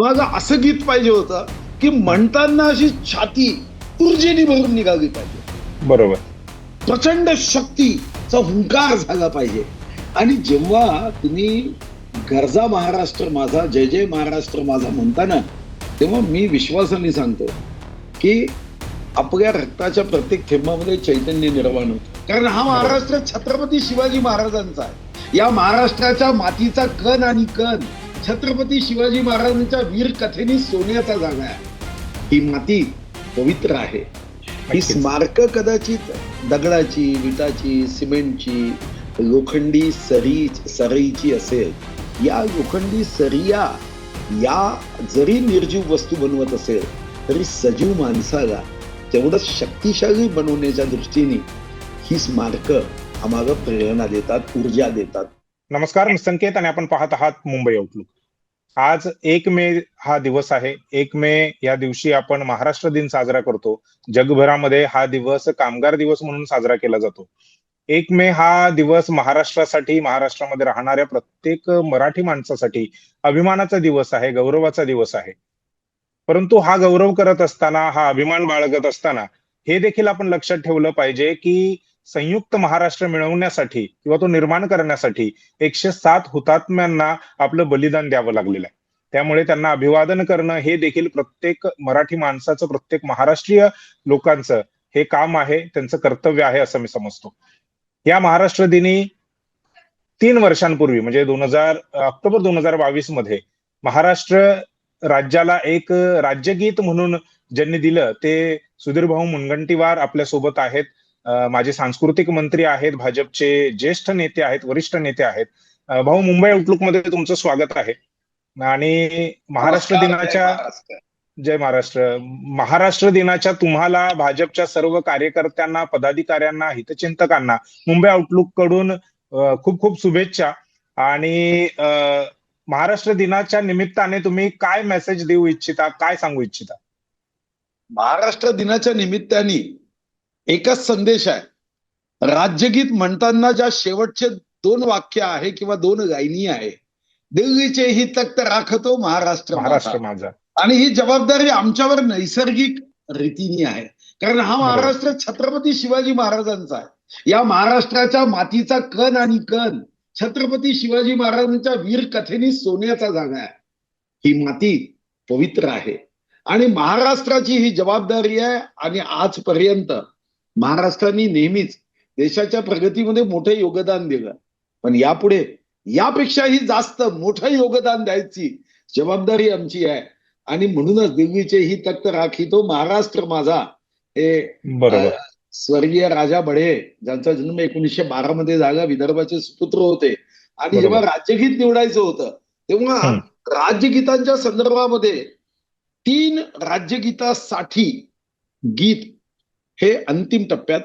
आम्हाला असं गीत पाहिजे होतं की म्हणताना अशी छाती ऊर्जेने भरून निघाली पाहिजे, बरोबर. प्रचंड शक्तीचा हुंकार झाला पाहिजे. आणि जेव्हा तुम्ही गरजा महाराष्ट्र माझा, जय जय महाराष्ट्र माझा म्हणता ना, तेव्हा मी विश्वासाने सांगतो की आपल्या रक्ताच्या प्रत्येक थेंबामध्ये चैतन्य निर्माण होतं. कारण हा महाराष्ट्र छत्रपती शिवाजी महाराजांचा आहे. या महाराष्ट्राच्या मातीचा कण आणि कण छत्रपती शिवाजी महाराजांच्या वीर कथेने सोन्याचा जागा आहे. ही माती पवित्र आहे. ही स्मारक कदाचित दगडाची, विटाची, सिमेंटची, लोखंडी सरईची असेल. या लोखंडी सरिया या जरी निर्जीव वस्तू बनवत असेल तरी सजीव माणसाला तेवढं शक्तिशाली बनवण्याच्या दृष्टीने ही स्मारक आम्हाला प्रेरणा देतात, ऊर्जा देतात. नमस्कार, मी संकेत आणि आपण पाहत आहात मुंबई आउटलुक. आज 1 मे हा दिवस आहे. 1 मे या दिवशी आपण महाराष्ट्र दिन साजरा करतो. जगभरामध्ये हा दिवस कामगार दिवस म्हणून साजरा केला जातो. 1 मे हा दिवस महाराष्ट्रासाठी, महाराष्ट्रामध्ये राहणाऱ्या प्रत्येक मराठी माणसासाठी अभिमानाचा दिवस आहे, गौरवाचा दिवस आहे. परंतु हा गौरव करत असताना, हा अभिमान बाळगत असताना हे देखील आपण लक्षात ठेवलं पाहिजे की संयुक्त महाराष्ट्र मिळवण्यासाठी किंवा तो निर्माण करण्यासाठी 107 हुतात्म्यांना आपलं बलिदान द्यावं लागलेलं आहे. त्यामुळे त्यांना अभिवादन करणं हे देखील प्रत्येक मराठी माणसाचं, प्रत्येक महाराष्ट्रीय लोकांचं हे काम आहे, त्यांचं कर्तव्य आहे असं मी समजतो. या महाराष्ट्र दिनी 3 वर्षांपूर्वी म्हणजे ऑक्टोबर 2022 मध्ये महाराष्ट्र राज्याला एक राज्यगीत म्हणून ज्यांनी दिलं ते सुधीर भाऊ मुनगंटीवार आपल्या सोबत आहेत. माझे सांस्कृतिक मंत्री आहेत, भाजपचे ज्येष्ठ नेते आहेत, वरिष्ठ नेते आहेत. भाऊ, मुंबई आउटलुक मध्ये तुमचं स्वागत आहे. आणि महाराष्ट्र दिनाच्या, जय महाराष्ट्र, महाराष्ट्र दिनाच्या तुम्हाला, भाजपच्या सर्व कार्यकर्त्यांना, पदाधिकाऱ्यांना, हितचिंतकांना मुंबई आउटलुक कडून खूप खूप शुभेच्छा. आणि महाराष्ट्र दिनाच्या निमित्ताने तुम्ही काय मेसेज देऊ इच्छिता, काय सांगू इच्छिता? महाराष्ट्र दिनाच्या निमित्ताने एकच संदेश आहे. राज्यगीत म्हणताना ज्या शेवटचे 2 वाक्य आहे किंवा 2 लाईनी आहे, दिल्लीचे ही तख्त राखतो महाराष्ट्र माझा. आणि ही जबाबदारी आमच्यावर नैसर्गिक रीतीने आहे. कारण हा महाराष्ट्र छत्रपती शिवाजी महाराजांचा आहे. या महाराष्ट्राच्या मातीचा कण आणि कण छत्रपती शिवाजी महाराजांच्या वीर कथेने सोन्याचा जागा आहे. ही माती पवित्र आहे आणि महाराष्ट्राची ही जबाबदारी आहे. आणि आजपर्यंत महाराष्ट्राने नेहमीच देशाच्या प्रगतीमध्ये मोठे योगदान दिलं, पण यापुढे यापेक्षाही जास्त मोठं योगदान द्यायची जबाबदारी आमची आहे. आणि म्हणूनच दिल्लीचे ही तख्त राखितो महाराष्ट्र माझा हे स्वर्गीय राजा बढे, ज्यांचा जन्म 1912 मध्ये झाला, विदर्भाचे सुपुत्र होते. आणि जेव्हा राज्यगीत निवडायचं होतं तेव्हा राज्यगीतांच्या संदर्भामध्ये 3 राज्यगीतासाठी गीत हे अंतिम टप्प्यात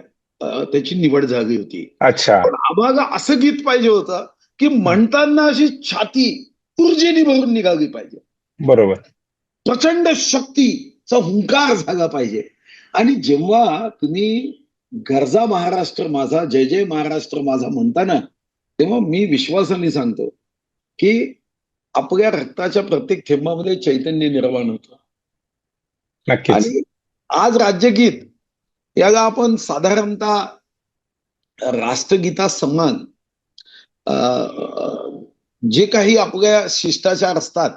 त्याची निवड झाली होती. अच्छा. पण आम्हाला असं गीत पाहिजे होतं की म्हणताना अशी छाती ऊर्जेने भरून निघाली पाहिजे, बरोबर, प्रचंड शक्तीचा हुंकार झाला पाहिजे. आणि जेव्हा तुम्ही गरजा महाराष्ट्र माझा, जय जय महाराष्ट्र माझा म्हणता ना, तेव्हा मी विश्वासाने सांगतो की आपल्या रक्ताच्या प्रत्येक थेंबामध्ये चैतन्य निर्माण होतं. आणि आज राज्यगीत याला आपण साधारणतः राष्ट्रगीता समान जे काही आपल्या शिष्टाचार असतात,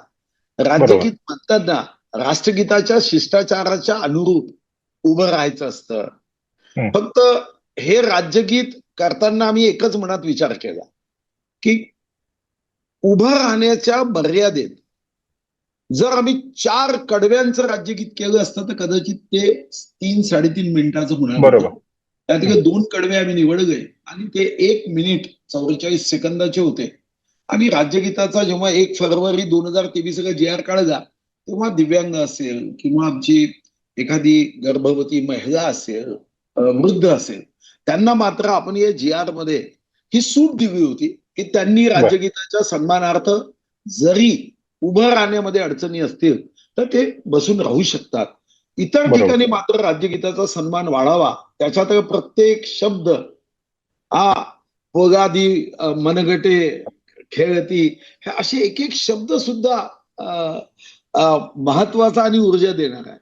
राज्यगीत म्हणताना राष्ट्रगीताच्या शिष्टाचाराच्या अनुरूप उभं राहायचं असतं. फक्त हे राज्यगीत करताना आम्ही एकच मनात विचार केला की उभं राहण्याच्या मर्यादेत जर आम्ही 4 कडव्यांचं राज्यगीत केलं असतं तर कदाचित ते 3-3.5 मिनिटाचं होणार होतं. त्यात 2 कडवे आम्ही निवडले आणि ते 1 मिनिट 44 सेकंदाचे होते. आणि राज्यगीताचा जेव्हा 1 फेब्रुवारी 2023 जी आर काढला तेव्हा दिव्यांग असेल किंवा आमची एखादी गर्भवती महिला असेल, वृद्ध असेल, त्यांना मात्र आपण या जी आर मध्ये ही सूट दिली होती की त्यांनी राज्यगीताच्या सन्मानार्थ जरी उभं राहण्यामध्ये अडचणी असतील तर ते बसून राहू शकतात. इतर ठिकाणी मात्र राज्यगीताचा सन्मान वाढावा, त्याच्यात प्रत्येक शब्द पोगादी मनगटे खेळती हे असे एक शब्द सुद्धा महत्वाचा आणि ऊर्जा देणारा आहे.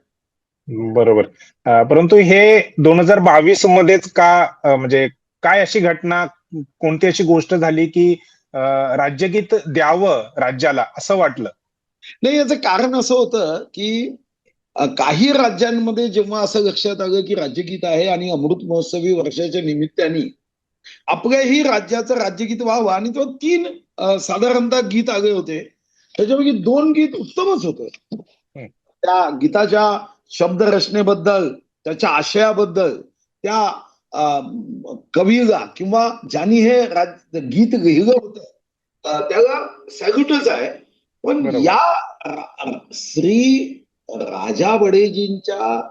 बरोबर. परंतु हे 2022 मध्येच का म्हणजे काय अशी घटना, कोणती अशी गोष्ट झाली की राज्यगीत द्यावं राज्याला असं वाटलं? नाही, याचं कारण असं होतं की काही राज्यांमध्ये जेव्हा असं लक्षात आलं की राज्यगीत आहे आणि अमृत महोत्सवी वर्षाच्या निमित्ताने आपल्याही राज्याचं राज्यगीत व्हावं, आणि तो 3 साधारणतः गीत आले होते. त्याच्यापैकी 2 गीत उत्तमच होते. त्या गीताच्या शब्दरचनेबद्दल, त्याच्या आशयाबद्दल, त्या कवीला किंवा ज्यांनी हे गीत लिहिलं होतं त्याला सॅल्यूटच आहे. पण बरोबर. या श्री राजा बडेजींच्या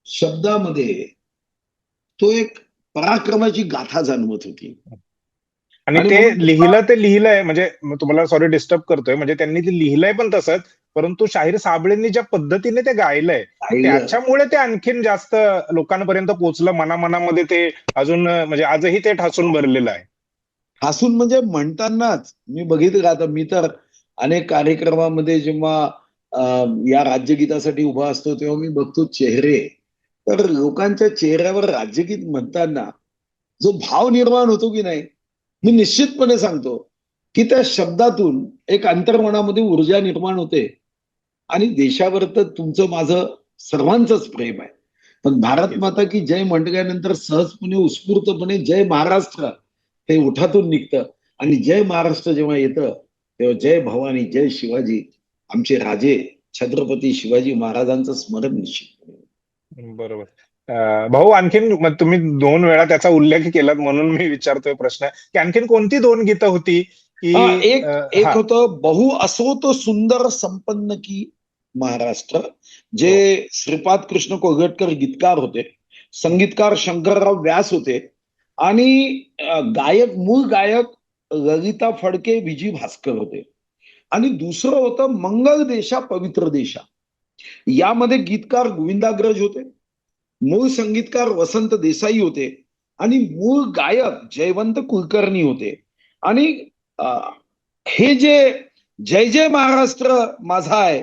शब्दामध्ये तो एक पराक्रमाची गाथा जाणवत होती. आणि आणि ते म्हणून लिहिलंय म्हणजे तुम्हाला सॉरी डिस्टर्ब करतोय, म्हणजे त्यांनी ते लिहिलंय पण तसंच, परंतु शाहीर साबळेंनी ज्या पद्धतीने ते गायलंय त्याच्यामुळे ते आणखीन जास्त लोकांपर्यंत पोहोचलं, मनामनामध्ये ते अजून म्हणजे आजही ते ठासून भरलेलं आहे. ठासून म्हणजे म्हणतानाच मी बघितलं, आता मी तर अनेक कार्यक्रमामध्ये जेव्हा या राज्यगीतासाठी उभा असतो तेव्हा मी बघतो चेहरे, तर लोकांच्या चेहऱ्यावर राज्यगीत म्हणताना जो भाव निर्माण होतो की नाही, मी निश्चितपणे सांगतो की त्या शब्दातून एक अंतर्मनामध्ये ऊर्जा निर्माण होते. आणि देशावर तर तुमचं माझं सर्वांचंच प्रेम आहे. पण भारत माता की जय म्हटल्यानंतर सहजपणे उत्स्फूर्तपणे जय महाराष्ट्र हे ओठातून निघतं. आणि जय महाराष्ट्र जेव्हा येतं तेव्हा जय भवानी जय शिवाजी, आमचे राजे छत्रपती शिवाजी महाराजांचं स्मरण निश्चित. बरोबर. भाऊ, आणखीन तुम्ही 2 वेळा त्याचा उल्लेख केलात म्हणून मी विचारतोय प्रश्न, की आणखीन कोणती 2 गीतं होती की एक होतं बहु असो तो सुंदर संपन्न की महाराष्ट्र, जे श्रीपाद कृष्ण कोळगटकर गीतकार होते, संगीतकार शंकरराव व्यास होते, आणि गायक मूळ गायक ललिता फडके विजी भास्कर होते. आणि दुसरं होतं मंगल देशा पवित्र देशा. यामध्ये गीतकार गोविंदाग्रज होते, मूळ संगीतकार वसंत देसाई होते, आणि मूळ गायक जयवंत कुलकर्णी होते. आणि हे जे जय जय महाराष्ट्र माझा आहे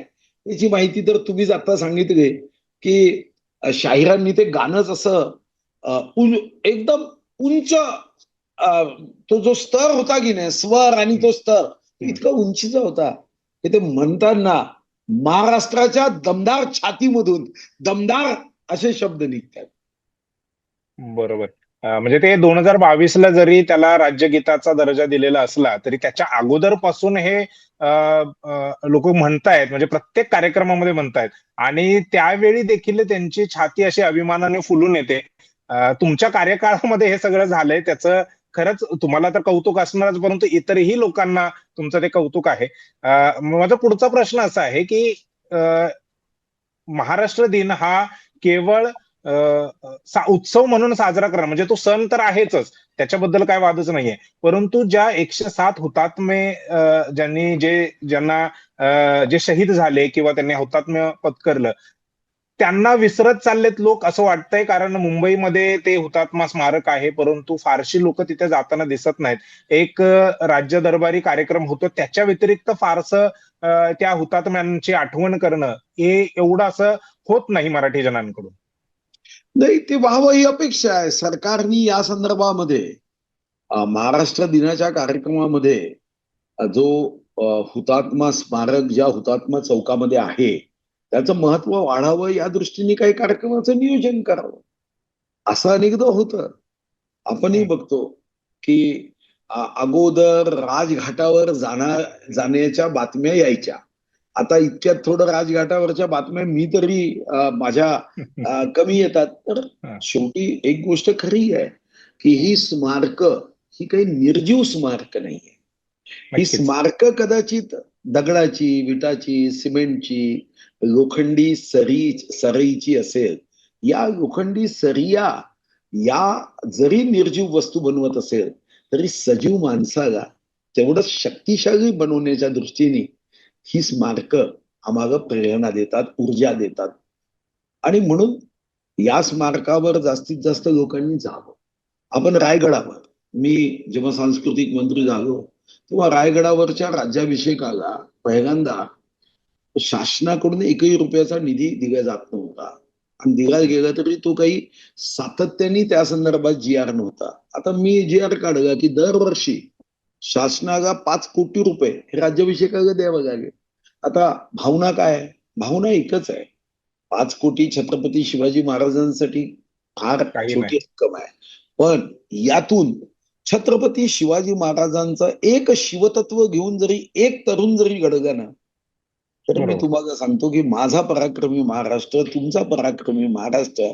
याची माहिती तर तुम्हीच आता सांगितली की शाहिरांनी ते गाणंच असं एकदम उंच, तो जो स्तर होता की नाही, स्वर आणि तो स्तर इतका उंचीचा होता की ते म्हणताना महाराष्ट्राच्या दमदार छातीमधून दमदार असे शब्द निघतात. बरोबर. म्हणजे ते 2022ला जरी त्याला राज्यगीताचा दर्जा दिलेला असला तरी त्याच्या अगोदरपासून हे लोक म्हणतायत, म्हणजे प्रत्येक कार्यक्रमामध्ये म्हणतायत, आणि त्यावेळी देखील त्यांची छाती अशी अभिमानाने फुलून येते. तुमच्या कार्यकाळामध्ये हे सगळं झालंय, त्याचं खरंच तुम्हाला तर कौतुक असणारच, परंतु इतरही लोकांना तुमचं ते कौतुक आहे. माझा पुढचा प्रश्न असा आहे की महाराष्ट्र दिन हा केवळ उत्सव म्हणून साजरा करा, म्हणजे तो सण तर आहेच, त्याच्याबद्दल काय वादच नाहीये, परंतु ज्या 107 हुतात्मे ज्यांना जे शहीद झाले किंवा त्यांनी हुतात्म्य पत्करलं त्यांना विसरत चाललेत लोक असं वाटतंय, कारण मुंबईमध्ये ते हुतात्मा स्मारक आहे परंतु फारशी लोक तिथे जाताना दिसत नाहीत. एक राज्य दरबारी कार्यक्रम होतो, त्याच्या व्यतिरिक्त फारसं त्या हुतात्म्यांची आठवण करणं हे एवढं असं होत नाही मराठी जनांकडून. नाही, ते व्हावं ही अपेक्षा आहे. सरकारने या संदर्भामध्ये महाराष्ट्र दिनाच्या कार्यक्रमामध्ये जो हुतात्मा स्मारक ज्या हुतात्मा चौकामध्ये आहे त्याचं महत्व वाढावं या दृष्टीने काही कार्यक्रमाचं नियोजन करावं, असं अनेकदा होतं. आपणही बघतो की अगोदर राजघाटावर जाण्याच्या बातम्या यायच्या. आता इतक्यात थोडं राजघाटावरच्या बातम्या मी तरी माझ्या कमी येतात. तर शेवटी एक गोष्ट खरी आहे की ही स्मारक ही काही निर्जीव स्मारक नाहीये. ही स्मारक कदाचित दगडाची, विटाची, सिमेंटची, लोखंडी सरईची असेल. या लोखंडी सरिया या जरी निर्जीव वस्तू बनवत असेल तरी सजीव माणसाला तेवढंच शक्तिशाली बनवण्याच्या दृष्टीने ही स्मारक आम्हाला प्रेरणा देतात, ऊर्जा देतात. आणि म्हणून या स्मारकावर जास्तीत जास्त लोकांनी जावं. आपण रायगडावर, मी जेव्हा सांस्कृतिक मंत्री झालो तेव्हा रायगडावरच्या राज्याभिषेकाला पहिल्यांदा शासनाकडून एकही रुपयाचा निधी दिला जात नव्हता, आणि दिला गेला तरी तो काही सातत्याने त्या संदर्भात जी आर नव्हता. आता मी जी आर काढला की दरवर्षी शासनाला 5 कोटी रुपये हे राज्याभिषेकाला द्यावं लागेल. आता भावना काय आहे? भावना एकच आहे, 5 कोटी छत्रपती शिवाजी महाराजांसाठी फार काही नाही. छोटी रक्कम आहे, पण यातून छत्रपती शिवाजी महाराजांचं एक शिवतत्व घेऊन जरी एक तरुण जरी घडला ना, तर मी तुम्हाला सांगतो की माझा पराक्रमी महाराष्ट्र, तुमचा पराक्रमी महाराष्ट्र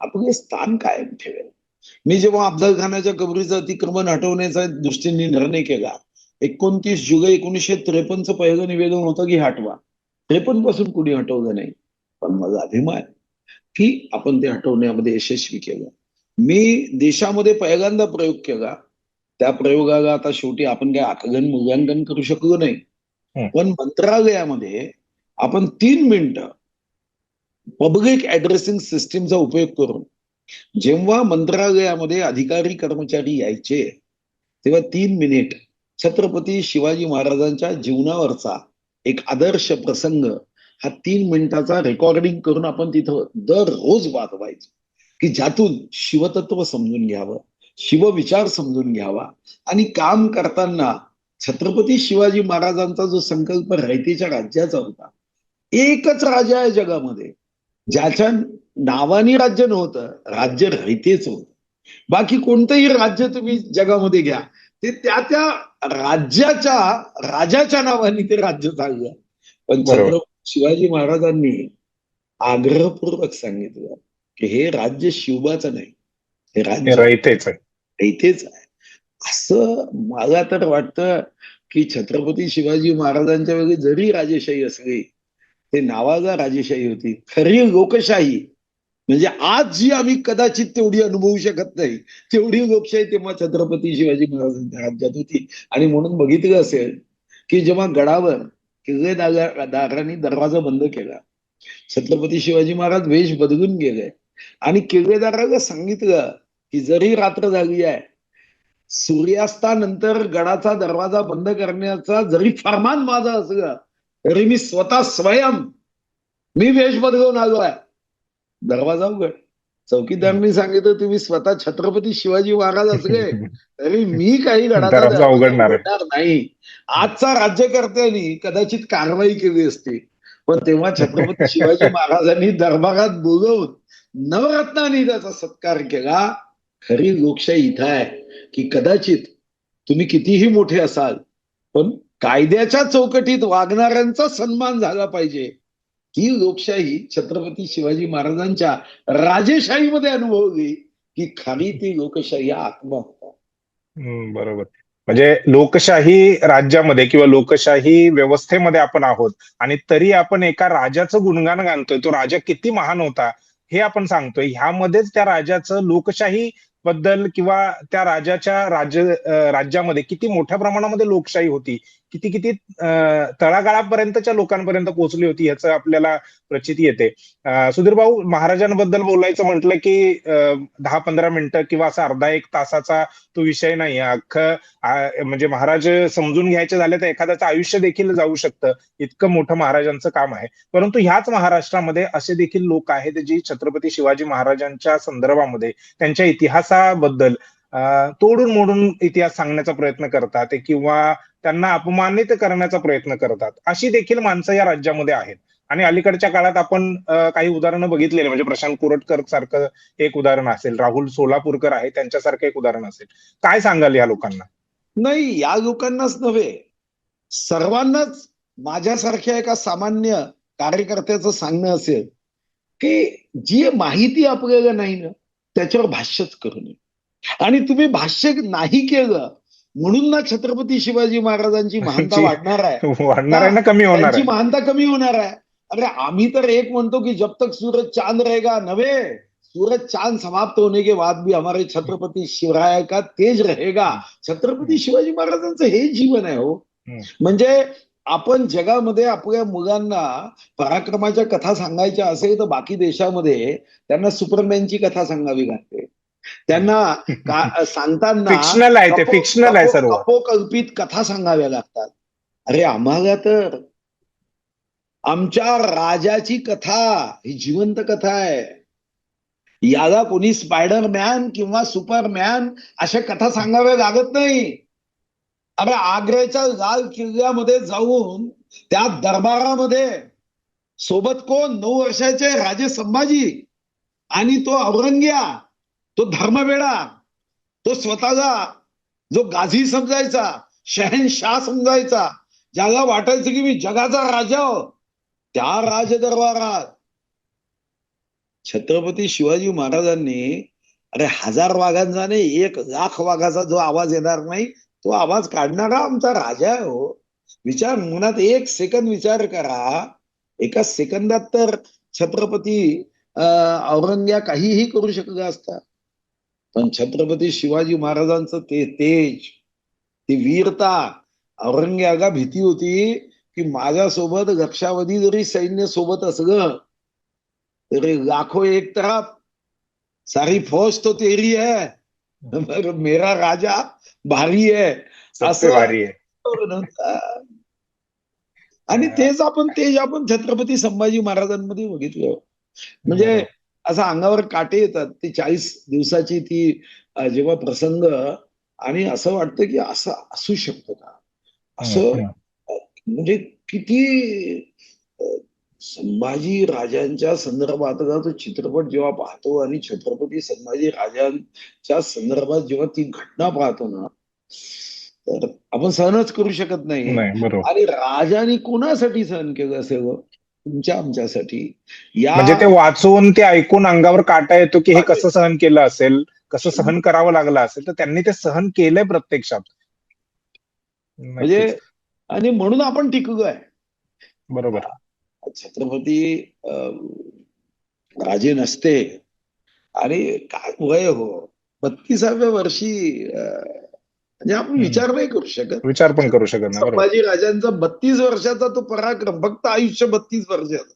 आपले स्थान कायम ठेवेल. मी जेव्हा अफजल खानाच्या कबरीचं अतिक्रमण हटवण्याचा दृष्टीने निर्णय केला, 29 जुलै 1953चं पहिलं निवेदन होतं की हटवा. 53 पासून कुणी हटवलं नाही, पण माझा अभिमान की आपण ते हटवण्यामध्ये यशस्वी केलं. मी देशामध्ये पहिल्यांदा प्रयोग केला, त्या प्रयोगाला आता शेवटी आपण काय आकलन मूल्यांकन करू शकलो नाही, पण मंत्रालयामध्ये आपण 3 मिनिटं पब्लिक ऍड्रेसिंग सिस्टीमचा उपयोग करून जेव्हा मंत्रालयामध्ये अधिकारी कर्मचारी यायचे, तेव्हा 3 मिनिट छत्रपती शिवाजी महाराजांच्या जीवनावरचा एक आदर्श प्रसंग हा 3 मिनिटाचा रेकॉर्डिंग करून आपण तिथं दररोज वाजवायचो, की ज्यातून शिवतत्व समजून घ्यावं, शिवविचार समजून घ्यावा, आणि काम करताना छत्रपती शिवाजी महाराजांचा जो संकल्प रयतेच्या राज्याचा होता, एकच राजा आहे जगामध्ये ज्याच्या नावानी राज्य नव्हतं, राज्य रयतेच होतं. बाकी कोणतंही राज्य तुम्ही जगामध्ये घ्या, ते त्या राज्याच्या राजाच्या नावाने ते राज्य चाललं. पण छत्रपती शिवाजी महाराजांनी आग्रहपूर्वक सांगितलं की हे राज्य शिवबाचं नाही, हे राज्य रयतेच आहे. असं मला तर वाटतं की छत्रपती शिवाजी महाराजांच्या वेळी जरी राजेशाही असली, ते नावाला राजेशाही होती. खरी लोकशाही म्हणजे आज जी आम्ही कदाचित तेवढी अनुभवू शकत नाही, तेवढी लोकशाही तेव्हा छत्रपती शिवाजी महाराजांच्या राज्यात होती. आणि म्हणून बघितलं असेल की जेव्हा गडावर किल्लेदारांनी दरवाजा बंद केला, छत्रपती शिवाजी महाराज वेश बदलून गेले आणि किल्लेदाराला सांगितलं की जरी रात्र झाली आहे, सूर्यास्तानंतर गडाचा दरवाजा बंद करण्याचा जरी फरमान माझा असलं, तरी मी स्वतः स्वयं मी वेश बदलून आलो आहे, दरवाजा उघड. चौकीदारांनी सांगितलं तुम्ही स्वतः छत्रपती शिवाजी महाराज असले तरी मी काही गडाचा दरवाजा उघडणार नाही. आजचा राज्यकर्त्यांनी कदाचित कारवाई केली असती, पण तेव्हा छत्रपती शिवाजी महाराजांनी दरबारात बोलवून नवरत्नांनी त्याचा सत्कार केला. खरी लोकशाही इथं आहे की कदाचित तुम्ही कितीही मोठे असाल, पण कायद्याच्या चौकटीत वागणाऱ्यांचा सन्मान झाला पाहिजे. ही लोकशाही छत्रपती शिवाजी महाराजांच्या राजेशाहीमध्ये अनुभवली की खरी ती लोकशाही आत्मा होता. बरोबर. म्हणजे लोकशाही राज्यामध्ये किंवा लोकशाही व्यवस्थेमध्ये आपण आहोत, आणि तरी आपण एका राजाचं गुणगान गाणतोय. तो राजा किती महान होता हे आपण सांगतोय. ह्यामध्येच त्या राजाचं लोकशाही बद्दल किंवा त्या राजाच्या राज्यामध्ये किती मोठ्या प्रमाणामध्ये लोकशाही होती, किती किती तळागाळापर्यंतच्या लोकांपर्यंत पोहोचली होती याचं आपल्याला प्रचिती येते. सुधीर भाऊ, महाराजांबद्दल बोलायचं म्हटलं की 10-15 मिनिटं किंवा असा अर्धा एक तासाचा तो विषय नाही. अख्खं म्हणजे महाराज समजून घ्यायचे झाले तर एखाद्याचं आयुष्य देखील जाऊ शकतं, इतकं मोठं महाराजांचं काम आहे. परंतु ह्याच महाराष्ट्रामध्ये असे देखील लोक आहेत जी छत्रपती शिवाजी महाराजांच्या संदर्भामध्ये त्यांच्या इतिहासाबद्दल तोडून मोडून इतिहास सांगण्याचा प्रयत्न करतात किंवा त्यांना अपमानित करण्याचा प्रयत्न करतात. अशी देखील माणसं या राज्यामध्ये आहेत. आणि अलीकडच्या काळात आपण काही उदाहरणं बघितलेली, म्हणजे प्रशांत कोरटकर सारखं एक उदाहरण असेल, राहुल सोलापूरकर आहे त्यांच्यासारखं एक उदाहरण असेल. काय सांगाल या लोकांना? नाही, या लोकांनाच नव्हे, सर्वांनाच माझ्यासारख्या एका सामान्य कार्यकर्त्याचं सांगणं असेल की जी माहिती आपल्याला नाही ना, त्याच्यावर भाष्यच करू नये. आणि तुम्ही भाष्य नाही केलं म्हणून ना छत्रपती शिवाजी महाराजांची महानता वाढणार आहे ना, कमी होणार आहे. महानता कमी होणार आहे. अरे आम्ही तर एक म्हणतो की जब तक सूरज चांद रहेगा, नवे सूरज चांद समाप्त होने के बाद भी हमारे छत्रपती शिवराय का तेज रहेगा. छत्रपती शिवाजी महाराजांचं हे जीवन आहे हो. म्हणजे आपण जगामध्ये आपल्या मुलांना पराक्रमाच्या कथा सांगायच्या असेल तर बाकी देशामध्ये त्यांना सुपरमॅनची कथा सांगावी लागते. त्यांना सांगताना फिक्शनल आहे, ते फिक्शनल आहे सर्व, अपोकल्पित कथा सांगाव्या लागतात. अरे आम्हाला तर आमच्या राजाची कथा ही जिवंत कथा आहे. याला कोणी स्पायडरमॅन किंवा सुपरमॅन अशा कथा सांगाव्या लागत नाही. अरे आग्र्याच्या लाल किल्ल्यामध्ये जाऊन त्या दरबारामध्ये सोबत कोण 9 वर्षाचे राजे संभाजी आणि तो औरंग्या, तो धर्मवेडा, तो स्वतःला जो गाझी समजायचा, शहनशाह समजायचा, ज्याला वाटायचं की मी जगाचा राजा, त्या राजदरबारात छत्रपती शिवाजी महाराजांनी अरे 1000 वाघांचा नाही 1,00,000 वाघाचा जो आवाज येणार नाही तो आवाज काढणारा आमचा राजा आहे हो. विचार मनात 1 सेकंद विचार करा. एका सेकंदात तर छत्रपती औरंग्या काहीही करू शकला असता. पण छत्रपती शिवाजी महाराजांचं ते तेज, ती वीरता, औरंग्याला भीती होती की माझ्यासोबत लक्षावधी जरी सैन्य सोबत असलं तरी लाखो एक तरफ सारी फौज तो तेरी है, मगर मेरा राजा भारी है सबसे भारी आहे. आणि तेच आपण छत्रपती संभाजी महाराजांमध्ये बघितलं. म्हणजे असं अंगावर काटे येतात. ती 40 दिवसाची ती जेव्हा प्रसंग आणि असं वाटतं की असं असू शकतं का, असं म्हणजे किती संभाजी राजांच्या संदर्भातला तो चित्रपट जेव्हा पाहतो आणि छत्रपती संभाजी राजांच्या संदर्भात जेव्हा ती घटना पाहतो ना तर आपण सहनच करू शकत नाही. आणि राजाने कोणासाठी सहन केलं असेल तुमच्या आमच्यासाठी. म्हणजे ते वाचून ते ऐकून अंगावर काटा येतो की हे कसं सहन केलं असेल, कसं सहन करावं लागलं असेल. तर त्यांनी ते सहन केलंय प्रत्यक्षात. म्हणजे आणि म्हणून आपण टिकलोय. बरोबर. छत्रपती राजे नसते आणि काय वय हो 32व्या वर्षी म्हणजे आपण विचार नाही करू शकत. विचार पण करू शकत नाही. संभाजी राजांचा 32 वर्षाचा तो पराक्रम, फक्त आयुष्य 32 वर्षाचा.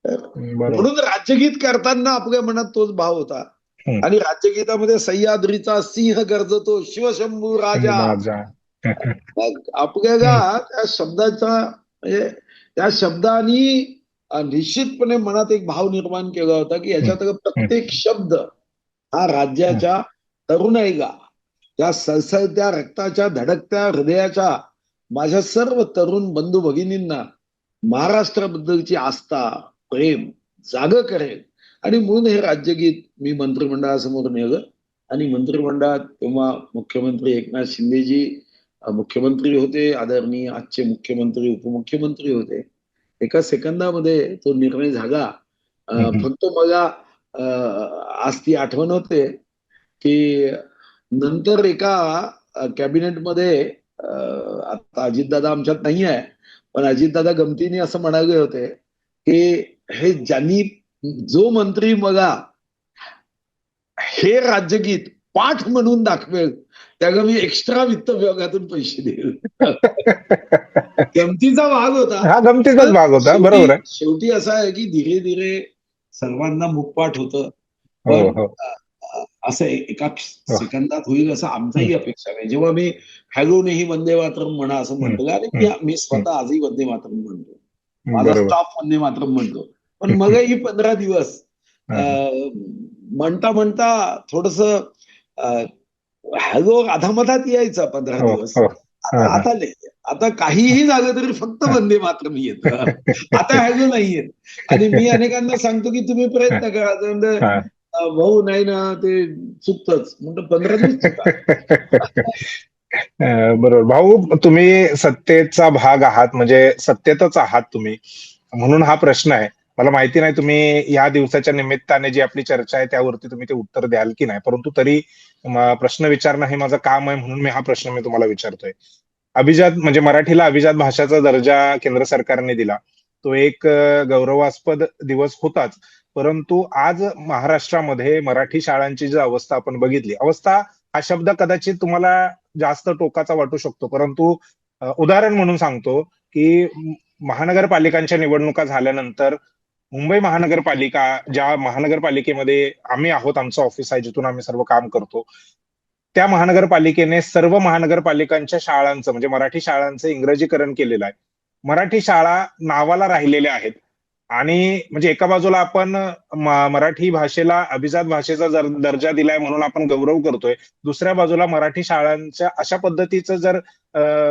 म्हणून राज्यगीत करताना आपल्या मनात तोच भाव होता. आणि राज्यगीतामध्ये सह्याद्रीचा सिंह गर्जतो शिवशंभू राजा. आपल्याला त्या शब्दाचा म्हणजे त्या शब्दानी निश्चितपणे मनात एक भाव निर्माण केला होता की याच्यात प्रत्येक शब्द हा राज्याच्या तरुणाईला, त्या सळसळत्या रक्ताच्या धडकत्या हृदयाच्या माझ्या सर्व तरुण बंधू भगिनींना महाराष्ट्राबद्दलची आस्था प्रेम जाग करेल. आणि म्हणून हे राज्यगीत मी मंत्रिमंडळासमोर नेलं. आणि मंत्रिमंडळात तेव्हा मुख्यमंत्री एकनाथ शिंदेजी मुख्यमंत्री होते, आदरणीय आजचे मुख्यमंत्री उपमुख्यमंत्री होते. एका सेकंदामध्ये तो निर्णय झाला. फक्त मला आज ती आठवण होते की नंतर एका कॅबिनेटमध्ये आता अजितदादा आमच्यात नाही आहे, पण अजितदादा गमतीने असं म्हणाले होते की हे ज्यांनी जो मंत्री मला हे राज्यगीत पाठ म्हणून दाखवेल त्याला मी एक्स्ट्रा वित्त विभागातून पैसे देईल. गमतीचा भाग होता. हा गमतीचाच भाग होता. बरोबर आहे. शेवटी असं आहे की धीरे धीरे सर्वांना मुखपाठ होतं. पण असं एका सेकंदात होईल असं आमचाही अपेक्षा नाही. जेव्हा मी हॅलो नाही वंदे मातरम म्हणा असं म्हणतो आणि मी स्वतः आजही वंदे मातरम म्हणतो, माझा स्टाफ वंदे मातरम म्हणतो. पण मगही 15 दिवस म्हणता म्हणता थोडस हॅलो अधामधात यायचा 15 दिवस. आता नाही. आता काहीही झालं तरी फक्त वंदे मातरम येत. आता हॅलो नाही येत. आणि मी अनेकांना सांगतो की तुम्ही प्रयत्न करा. भाऊ नाही ना ते चुकतच म्हणतो 15 दिवस. बरोबर. भाऊ तुम्ही सत्तेचा भाग आहात, म्हणजे सत्तेतच आहात तुम्ही, म्हणून हा प्रश्न आहे. मला माहिती नाही तुम्ही या दिवसाच्या निमित्ताने जी आपली चर्चा आहे त्यावरती तुम्ही ते उत्तर द्याल की नाही, परंतु तरी प्रश्न विचारणं हे माझं काम आहे म्हणून हा प्रश्न मी तुम्हाला विचारतोय. अभिजात म्हणजे मराठीला अभिजात भाषाचा दर्जा केंद्र सरकारने दिला, तो एक गौरवास्पद दिवस होताच. परंतु आज महाराष्ट्रामध्ये मराठी शाळांची जी अवस्था आपण बघितली, अवस्था हा शब्द कदाचित तुम्हाला जास्त टोकाचा वाटू शकतो, परंतु उदाहरण म्हणून सांगतो की महानगरपालिकांच्या निवडणुका झाल्यानंतर मुंबई महानगरपालिका, ज्या महानगरपालिकेमध्ये आम्ही आहोत, आमचं ऑफिस आहे जिथून आम्ही सर्व काम करतो, त्या महानगरपालिकेने सर्व महानगरपालिकांच्या शाळांचं म्हणजे मराठी शाळांचं इंग्रजीकरण केलेलं आहे. मराठी शाळा नावाला राहिलेल्या आहेत. आणि म्हणजे एका बाजूला आपण मराठी भाषेला अभिजात भाषेचा दर्जा दिलाय म्हणून आपण गौरव करतोय, दुसऱ्या बाजूला मराठी शाळांच्या अशा पद्धतीचं जर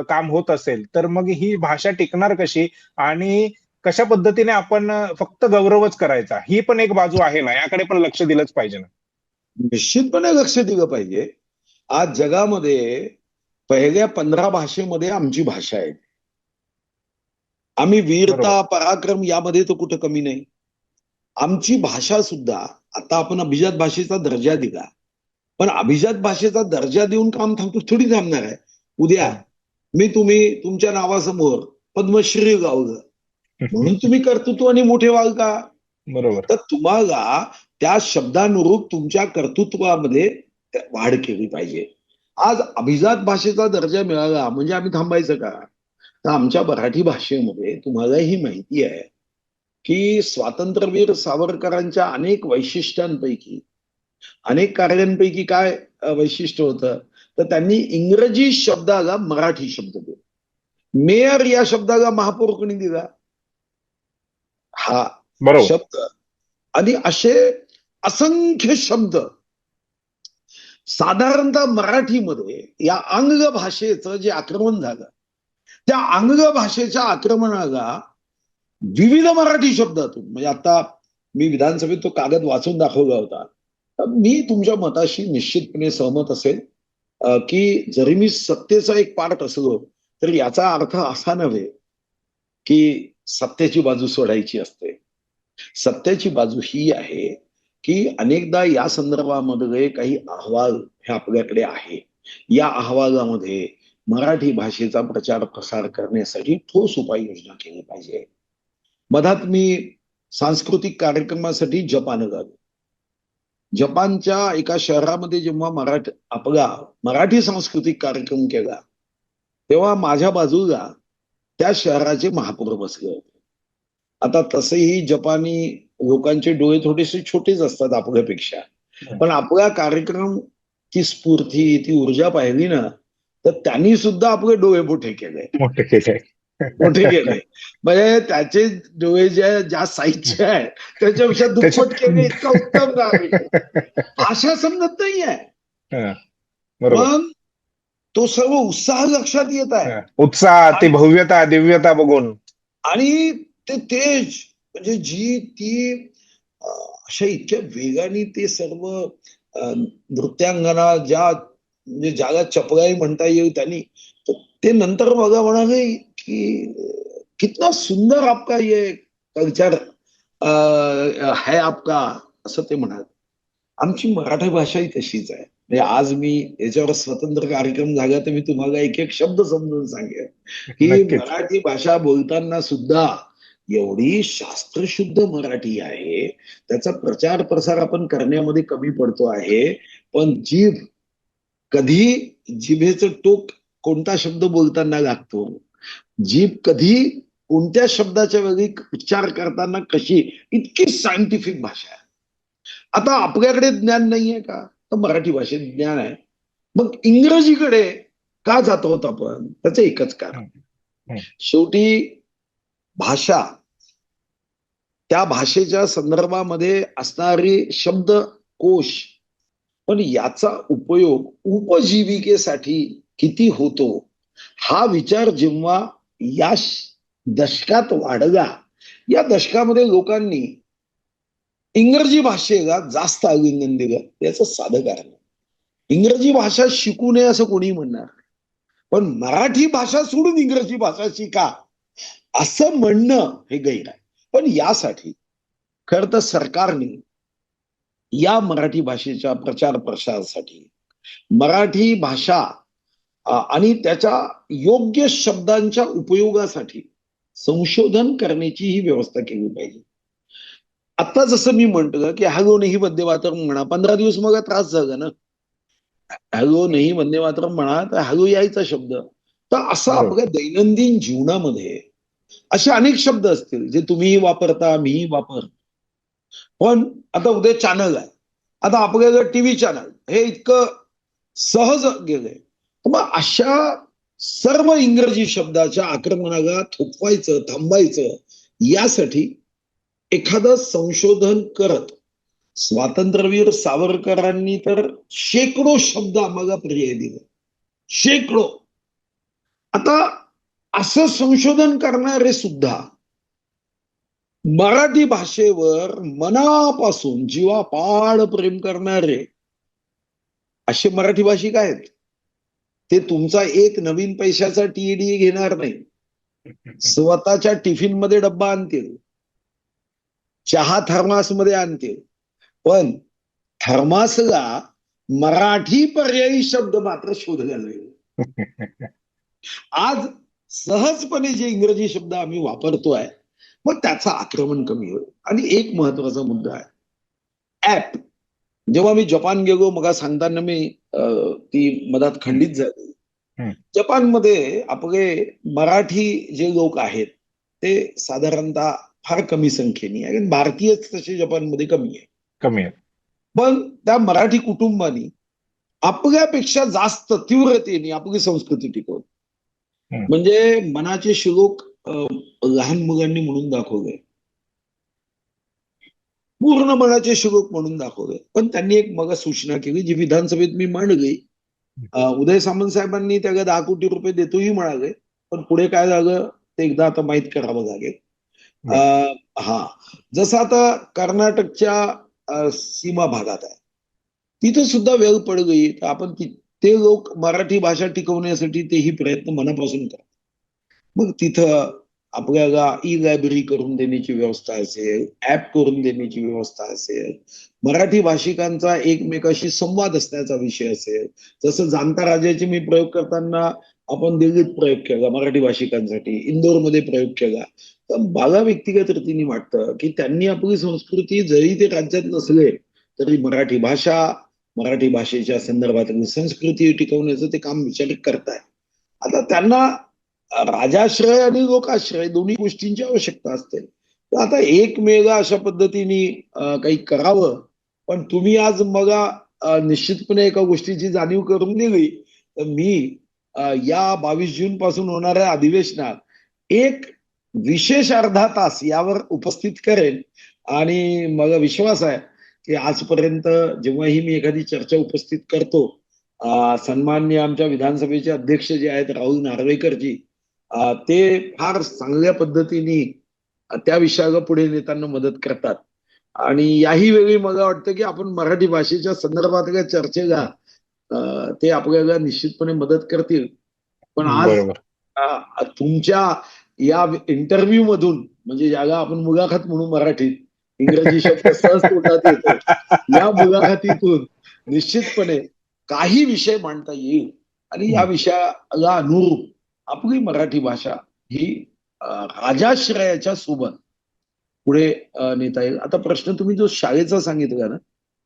काम होत असेल तर मग ही भाषा टिकणार कशी आणि कशा पद्धतीने आपण फक्त गौरवच करायचा, ही पण एक बाजू आहे ना, याकडे पण लक्ष दिलंच पाहिजे ना. निश्चितपणे लक्ष दिलं पाहिजे. आज जगामध्ये पहिल्या 15 भाषेमध्ये आमची भाषा आहे. आम्ही वीरता पराक्रम यामध्ये तर कुठं कमी नाही. आमची भाषा सुद्धा, आता आपण अभिजात भाषेचा दर्जा दिला, पण अभिजात भाषेचा दर्जा देऊन काम थोडी थांबणार आहे. उद्या मी तुमच्या नावासमोर पद्मश्री गावलं म्हणून तुम्ही कर्तृत्वाने मोठे व्हाल का? बरोबर. तर तुम्हाला त्या शब्दानुरूप तुमच्या कर्तृत्वामध्ये वाढ केली पाहिजे. आज अभिजात भाषेचा दर्जा मिळाला म्हणजे आम्ही थांबायचं का? तर आमच्या मराठी भाषेमध्ये तुम्हालाही माहिती आहे की स्वातंत्र्यवीर सावरकरांच्या अनेक वैशिष्ट्यांपैकी, अनेक कार्यांपैकी काय वैशिष्ट्य होतं, तर त्यांनी इंग्रजी शब्दाला मराठी शब्द दिला. मेयर या शब्दाला महापौर कोणी दिला? हा शब्द. आणि असे असंख्य शब्द साधारणतः मराठीमध्ये या आंग्ल भाषेचं जे आक्रमण झालं, त्या आंग्ल भाषेच्या आक्रमणाला विविध मराठी शब्दातून, म्हणजे आता मी विधानसभेत तो कागद वाचून दाखवला होता, तर मी तुमच्या मताशी निश्चितपणे सहमत असेल की जरी मी सत्तेचा एक पार्ट असलो तर याचा अर्थ असा नव्हे की सत्याची बाजू सोडायची असते. सत्याची बाजू ही आहे की अनेकदा या संदर्भामध्ये काही अहवाल हे आपल्याकडे आहे. या अहवालामध्ये मराठी भाषेचा प्रचार प्रसार करण्यासाठी ठोस उपाययोजना केली पाहिजे. मधात मी सांस्कृतिक कार्यक्रमासाठी जपान गेलो. जपानच्या एका शहरामध्ये जेव्हा आपला मराठी सांस्कृतिक कार्यक्रम केला तेव्हा माझ्या बाजूला त्या शहराचे महापौर बसले होते. आता तसेही जपानी लोकांचे डोळे थोडेसे छोटेच असतात आपल्यापेक्षा, पण आपला कार्यक्रम ती स्फूर्ती, ती ऊर्जा पाहिली ना, तर त्यांनी सुद्धा आपले डोळे मोठे केले. म्हणजे त्याचे डोळे ज्या साईजचे आहेत त्याच्यापेक्षा दुप्पट केले. इतका उत्तम भाषा समजत नाहीये. पण तो सर्व उत्साह लक्षात येत आहे. उत्साह, ती भव्यता, दिव्यता बघून, आणि ते तेज, म्हणजे जी ती अशा इतक्या वेगाने ते सर्व नृत्यांगना म्हणजे ज्याला चपळाई म्हणता येईल त्यांनी, ते नंतर बघा म्हणाले की कितना सुंदर आपका ये कल्चर है आपका, असं ते म्हणाले. आमची मराठी भाषा ही तशीच आहे. म्हणजे आज मी याच्यावर स्वतंत्र कार्यक्रम झाला तर मी तुम्हाला एक एक शब्द समजून सांगेन की मराठी भाषा बोलताना सुद्धा एवढी शास्त्रशुद्ध मराठी आहे, त्याचा प्रचार प्रसार आपण करण्यामध्ये कमी पडतो आहे. पण कधी जिभेचं टोक कोणता शब्द बोलताना लागतो, जीभ कधी कोणत्या शब्दाच्या वेळी उच्चार करताना कशी, इतकी सायंटिफिक भाषा आहे. आता आपल्याकडे ज्ञान नाहीये का? तर मराठी भाषेत ज्ञान आहे. मग इंग्रजीकडे का जात आहोत आपण? त्याचं एकच कारण, शेवटी भाषा, त्या भाषेच्या संदर्भामध्ये असणारी शब्दकोश, पण याचा उपयोग उपजीविकेसाठी किती होतो हा विचार जेव्हा या दशकात वाढला, या दशकामध्ये लोकांनी इंग्रजी भाषेला जास्त आलिंगन दिलं. याचं साधं कारण, इंग्रजी भाषा शिकू नये असं कोणी म्हणणार, पण मराठी भाषा सोडून इंग्रजी भाषा शिका असं म्हणणं हे गैर आहे. पण यासाठी खर तर सरकारने या मराठी भाषेच्या प्रचार प्रसारासाठी मराठी भाषा आणि त्याच्या योग्य शब्दांच्या उपयोगासाठी संशोधन करण्याची ही व्यवस्था केली पाहिजे. आता जसं मी म्हंटल की हॅलो नाही वंदे मातरम म्हणा, 15 दिवस मग त्रास झाला ना. हॅलो नाही वंदे मातरम म्हणा तर हॅलो यायचा शब्द. तर असं आपल्या दैनंदिन जीवनामध्ये असे अनेक शब्द असतील जे तुम्हीही वापरता, मीही वापरतो. पण आता उद्या चॅनल आहे, आता आपल्याला टीव्ही चॅनल हे इतकं सहज गेलंय. मग अशा सर्व इंग्रजी शब्दाच्या आक्रमणाला थोपवायचं, थांबायचं, यासाठी एखादं संशोधन करत स्वातंत्र्यवीर सावरकरांनी तर शेकडो शब्द आम्हाला पर्याय दिले, शेकडो. आता असं संशोधन करणारे सुद्धा मराठी भाषेवर मनापासून जीवापाड प्रेम करणारे असे मराठी भाषिक आहेत. ते तुमचा एक नवीन पैशाचा टीईडी घेणार नाही, स्वतःच्या टिफिन मध्ये डब्बा आणतील, चहा थर्मास मध्ये आणतील, पण थर्मासला मराठी पर्यायी शब्द मात्र शोध घालवे. आज सहजपणे जे इंग्रजी शब्द आम्ही वापरतोय, मग त्याचं आक्रमण कमी होईल. आणि एक महत्वाचा मुद्दा आहे, ऍप. जेव्हा मी जपान गेलो, मग सांगताना मी ती मधात खंडित झाली. जपानमध्ये आपले मराठी जे लोक आहेत ते साधारणतः फार कमी संख्येने आहे, भारतीयच तसे जपानमध्ये कमी आहे. पण त्या मराठी कुटुंबानी आपल्यापेक्षा जास्त तीव्रतेने आपली संस्कृती टिकवली. म्हणजे मनाचे श्लोक लहान मुलांनी म्हणून दाखवले, पूर्ण मनाचे श्लोक म्हणून दाखवले. पण त्यांनी एक मग सूचना केली, जी विधानसभेत मी मांडली. उदय सामंत साहेबांनी त्याला 10 कोटी रुपये देतोही म्हणाले, पण पुढे काय झालं ते एकदा आता माहीत करावं लागेल. जसं आता कर्नाटकच्या सीमा भागात आहे, तिथं सुद्धा वेळ पडली, तर आपण ते लोक मराठी भाषा टिकवण्यासाठी तेही प्रयत्न मनापासून करतात. मग तिथं आपल्याला ई लायब्ररी करून देण्याची व्यवस्था असेल, ऍप करून देण्याची व्यवस्था असेल, मराठी भाषिकांचा एकमेकाशी संवाद असण्याचा विषय असेल. जसं जाणता राजाचे मी प्रयोग करताना आपण दिल्लीत प्रयोग केला मराठी भाषिकांसाठी, इंदोरमध्ये प्रयोग केला. तर मला व्यक्तिगत रीतीने वाटतं की त्यांनी आपली संस्कृती, जरी ते राज्यात नसले तरी मराठी भाषा, मराठी भाषेच्या संदर्भातली संस्कृती टिकवण्याचं ते काम विचार करताय. आता त्यांना राजाश्रय आणि लोकाश्रय दोन्ही गोष्टींची आवश्यकता असते. तर आता एकमेव अशा पद्धतीने काही करावं. पण तुम्ही आज मला निश्चितपणे एका गोष्टीची जाणीव करून दिली, तर मी या 22 जून पासून होणाऱ्या अधिवेशनात एक विशेष अर्धा तास यावर उपस्थित करेन. आणि मला विश्वास आहे की आजपर्यंत जेव्हाही मी एखादी चर्चा उपस्थित करतो, सन्माननीय आमच्या विधानसभेचे अध्यक्ष जे आहेत राहुल नार्वेकरजी, ते फार चांगल्या पद्धतीने त्या विषयाला पुढे नेताना मदत करतात. आणि याही वेळी मला वाटतं की आपण मराठी भाषेच्या संदर्भातल्या चर्चेला ते आपल्याला निश्चितपणे मदत करतील. पण आज तुमच्या या इंटरव्ह्यू मधून, म्हणजे ज्याला आपण मुलाखत म्हणून मराठीत, इंग्रजी शब्द सहज तोंडात येतो, या मुलाखतीतून निश्चितपणे काही विषय मांडता येईल आणि या विषयाला अनुरूप आपली मराठी भाषा ही राजाश्रयाच्या सोबत पुढे नेता येईल. आता प्रश्न तुम्ही जो शाळेचा सांगितला ना,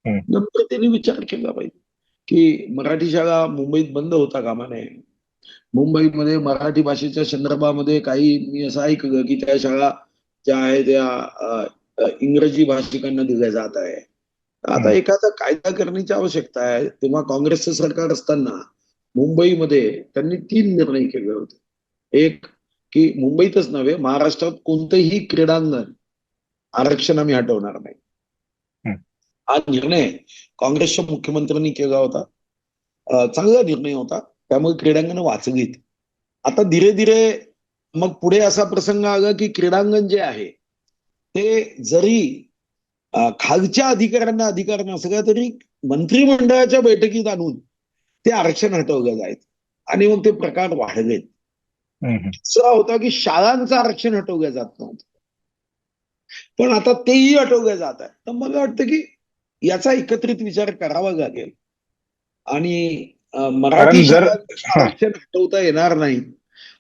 नंतर त्यांनी विचार केला पाहिजे की मराठी शाळा मुंबईत बंद होता कामा नये. मुंबईमध्ये मराठी भाषेच्या संदर्भामध्ये काही मी असं ऐकलं की त्या शाळा ज्या आहे त्या इंग्रजी भाषिकांना दिल्या जात आहे. आता एखादा कायदा करण्याची आवश्यकता आहे. तेव्हा काँग्रेसचं सरकार असताना मुंबईमध्ये त्यांनी 3 निर्णय केले होते. एक की मुंबईतच नव्हे, महाराष्ट्रात कोणतंही क्रीडांगण आरक्षण आम्ही हटवणार नाही. हा निर्णय काँग्रेसच्या मुख्यमंत्र्यांनी केला होता. चांगला निर्णय होता, त्यामुळे क्रीडांगण वाचलीत. आता धीरे धीरे मग पुढे असा प्रसंग आला की क्रीडांगण जे आहे ते जरी खालच्या अधिकाऱ्यांना अधिकार नसला तरी मंत्रिमंडळाच्या बैठकीत आणून ते आरक्षण हटवलं जायचं आणि मग ते प्रकार वाढलेत. दुसरा होता की शाळांचं आरक्षण हटवलं जात नव्हतं, पण आता तेही हटवलं जात आहे. तर मला वाटतं की याचा एकत्रित विचार करावा लागेल आणि मराठी शाळांचं आरक्षण हटवता येणार नाही.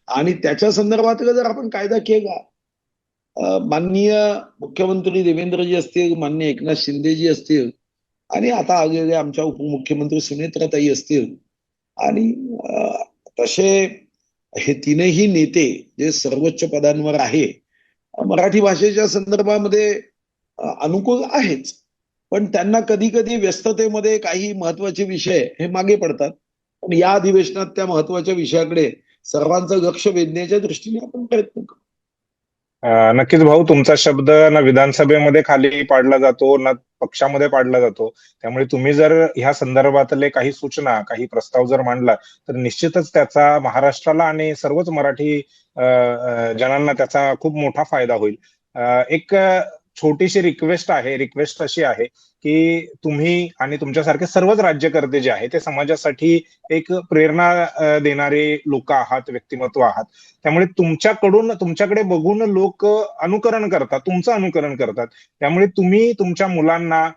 आणि त्याच्या संदर्भात जर आपण कायदा केला, माननीय मुख्यमंत्री देवेंद्रजी असतील, माननीय एकनाथ शिंदेजी असतील आणि आता आलेले आमच्या उपमुख्यमंत्री सुनेत्राताई असतील, आणि तसे हे तीनही नेते जे सर्वोच्च पदांवर आहे, मराठी भाषेच्या संदर्भामध्ये अनुकूल आहेच, पण त्यांना कधी कधी व्यस्ततेमध्ये काही महत्वाचे विषय हे मागे पडतात. पण या अधिवेशनात त्या महत्वाच्या विषयाकडे सर्वांचं लक्ष वेधण्याच्या दृष्टीने आपण प्रयत्न करू. नक्कीच भाऊ, तुमचा शब्द ना विधानसभेमध्ये खाली पाडला जातो ना पक्षामध्ये पाडला जातो. त्यामुळे तुम्ही जर ह्या संदर्भातले काही सूचना, काही प्रस्ताव जर मांडला तर निश्चितच त्याचा महाराष्ट्राला आणि सर्वच मराठी जनांना त्याचा खूप मोठा फायदा होईल. एक छोटीशी रिक्वेस्ट आहे. रिक्वेस्ट अशी आहे की तुम्ही आणि तुमच्यासारखे सर्वच राज्यकर्ते जे आहे ते समाजासाठी एक प्रेरणा देणारे लोक आहात, व्यक्तिमत्व आहात. त्यामुळे तुमच्याकडे बघून लोक अनुकरण करतात, तुमचं अनुकरण करतात. त्यामुळे तुम्ही तुमच्या मुलांना,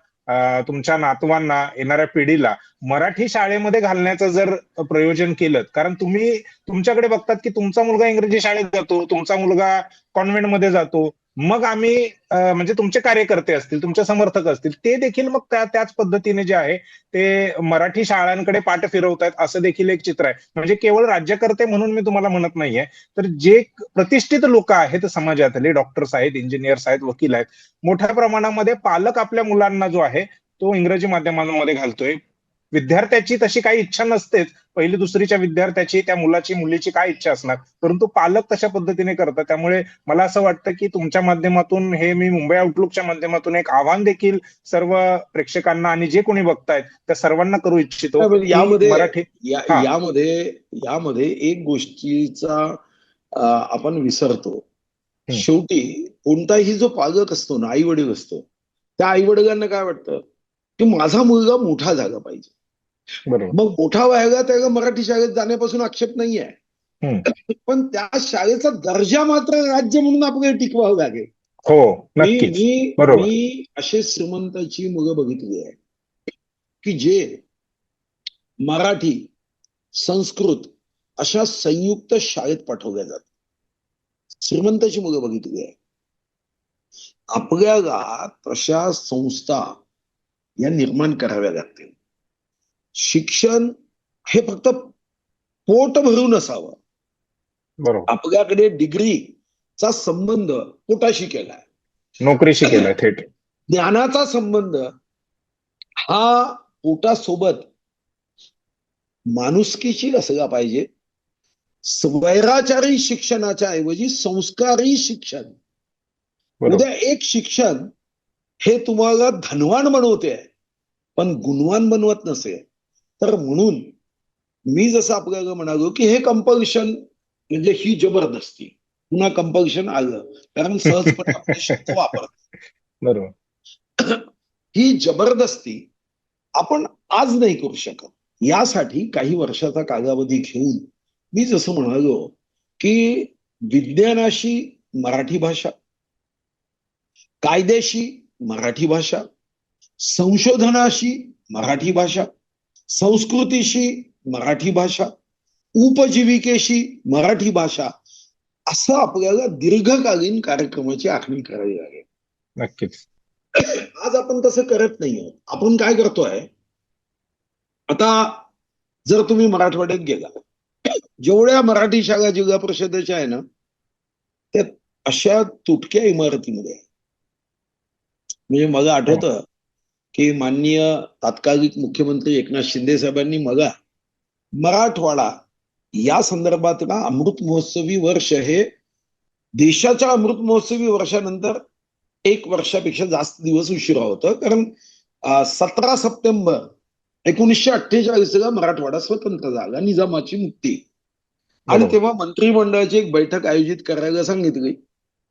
तुमच्या नातवांना, येणाऱ्या पिढीला मराठी शाळेमध्ये घालण्याचं जर प्रयोजन केलं, कारण तुम्ही तुमच्याकडे बघतात की तुमचा मुलगा इंग्रजी शाळेत जातो, तुमचा मुलगा कॉन्व्हेंटमध्ये जातो, मग आम्ही म्हणजे तुमचे कार्यकर्ते असतील, तुमचे समर्थक असतील, ते देखील मग त्याच पद्धतीने जे आहे ते मराठी शाळांकडे पाठ फिरवतायत, असं देखील एक चित्र आहे. म्हणजे केवळ राज्यकर्ते म्हणून मी तुम्हाला म्हणत नाहीये, तर जे प्रतिष्ठित लोक आहेत समाजातले, डॉक्टर्स आहेत, इंजिनियर्स आहेत, वकील आहेत, मोठ्या प्रमाणामध्ये पालक आपल्या मुलांना जो आहे तो इंग्रजी माध्यमांमध्ये घालतोय. विद्यार्थ्याची तशी काही इच्छा नसतेच, पहिली दुसरीच्या विद्यार्थ्याची, त्या मुलाची मुलीची काय इच्छा असणार, परंतु पालक तशा पद्धतीने करतात. त्यामुळे मला असं वाटतं की तुमच्या माध्यमातून, हे मी मुंबई आउटलुकच्या माध्यमातून एक आव्हान देखील सर्व प्रेक्षकांना आणि जे कोणी बघतायत त्या सर्वांना करू इच्छितो की मराठी यामध्ये एक गोष्टीचा आपण विसरतो. शेवटी कोणताही जो पालक असतो ना, आई वडील असतो, त्या आई वडिलांना काय वाटतं की माझा मुलगा मोठा झाला पाहिजे. मग मोठा व्हायला त्याला मराठी शाळेत जाण्यापासून आक्षेप नाही आहे, पण त्या शाळेचा दर्जा मात्र राज्य म्हणून आपल्याला टिकवावं लागेल. मी असे श्रीमंताची मुलं बघितली आहे की जे मराठी, संस्कृत अशा संयुक्त शाळेत पाठवल्या जातात. श्रीमंताची मुलं बघितली आहे. आपल्याला तशा संस्था या निर्माण कराव्या लागतील. शिक्षण हे फक्त पोट भरून असावं. आपल्याकडे डिग्रीचा संबंध पोटाशी केलाय, नोकरीशी केलाय, थेट ज्ञानाचा संबंध हा पोटासोबत माणुसकीशी असला पाहिजे. स्वैराचारी शिक्षणाच्या ऐवजी संस्कारी शिक्षण. उद्या एक शिक्षण हे तुम्हाला धनवान बनवते पण गुणवान बनवत नसेल तर, म्हणून मी जसं आपल्याला म्हणालो की हे कंपल्शन म्हणजे ही जबरदस्ती, पुन्हा कंपल्शन आलं कारण सहजपणे आपले शब्द वापरतात. बरोबर, ही जबरदस्ती आपण आज नाही करू शकत. यासाठी काही वर्षाचा कालावधी घेऊन मी जसं म्हणालो की विज्ञानाशी मराठी भाषा, कायद्याशी मराठी भाषा, संशोधनाशी मराठी भाषा, संस्कृतीशी मराठी भाषा, उपजीविकेशी मराठी भाषा, असं आपल्याला दीर्घकालीन कार्यक्रमाची आखणी करावी लागेल. नक्कीच. आज आपण तसं करत नाही आहोत. आपण काय करतोय, आता जर तुम्ही मराठवाड्यात गेला, जेवढ्या मराठी शाळा जिल्हा परिषदेच्या आहे ना, त्या अशा तुटक्या इमारतीमध्ये आहे. म्हणजे मला आठवतं की माननीय तात्कालिक मुख्यमंत्री एकनाथ शिंदे साहेबांनी मला मराठवाडा या संदर्भात ना अमृत महोत्सवी वर्ष हे देशाच्या अमृत महोत्सवी वर्षानंतर 1 वर्षापेक्षा जास्त दिवस उशिरा होतं. कारण 17 सप्टेंबर 1948ला मराठवाडा स्वतंत्र झाला, निजामाची मुक्ती. आणि तेव्हा मंत्रिमंडळाची एक बैठक आयोजित करायला सांगितली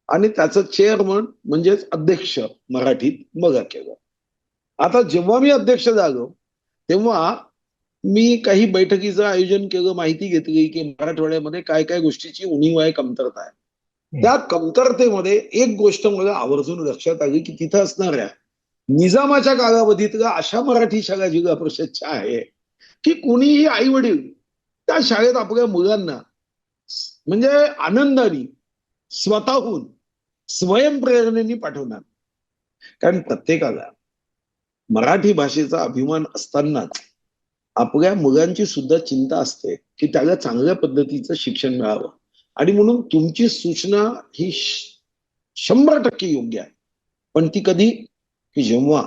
आणि त्याचं चेअरमन म्हणजेच अध्यक्ष मराठीत मला केलं. आता जेव्हा मी अध्यक्ष झालो तेव्हा मी काही बैठकीचं आयोजन केलं, माहिती घेतली की मराठवाड्यामध्ये काय काय गोष्टीची उणीव आहे, कमतरता आहे. त्या कमतरतेमध्ये एक गोष्ट मला आवर्जून लक्षात आली की तिथं असणाऱ्या निजामाच्या कालावधीतल्या अशा मराठी शाळा जिल्हा परिषदच्या आहे की कोणीही आई वडील त्या शाळेत आपल्या मुलांना म्हणजे आनंदाने, स्वतःहून, स्वयंप्रेरणेने पाठवणार. कारण प्रत्येकाला मराठी भाषेचा अभिमान असतानाच आपल्या मुलांची सुद्धा चिंता असते की त्याला चांगल्या पद्धतीचं शिक्षण मिळावं. आणि म्हणून तुमची सूचना ही 100% योग्य आहे. पण ती कधी, की जेव्हा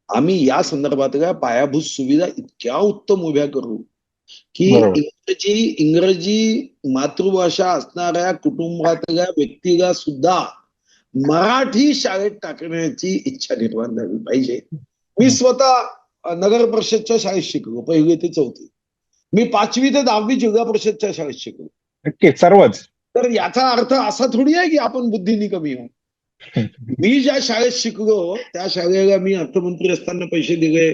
आम्ही या संदर्भातल्या पायाभूत सुविधा इतक्या उत्तम उभ्या करू की इंग्रजी मातृभाषा असणाऱ्या कुटुंबातल्या व्यक्तीला सुद्धा मराठी शाळेत टाकण्याची इच्छा निर्माण झाली पाहिजे. मी स्वतः नगर परिषदच्या शाळेत शिकलो 1ली ते 4थी. मी 5वी ते 10वी जिल्हा परिषदच्या शाळेत शिकलो. सर्वच. तर याचा अर्थ असा थोडी आहे की आपण बुद्धीने कमी आहोत. मी ज्या शाळेत शिकलो त्या शाळेला मी अर्थमंत्री असताना पैसे दिले,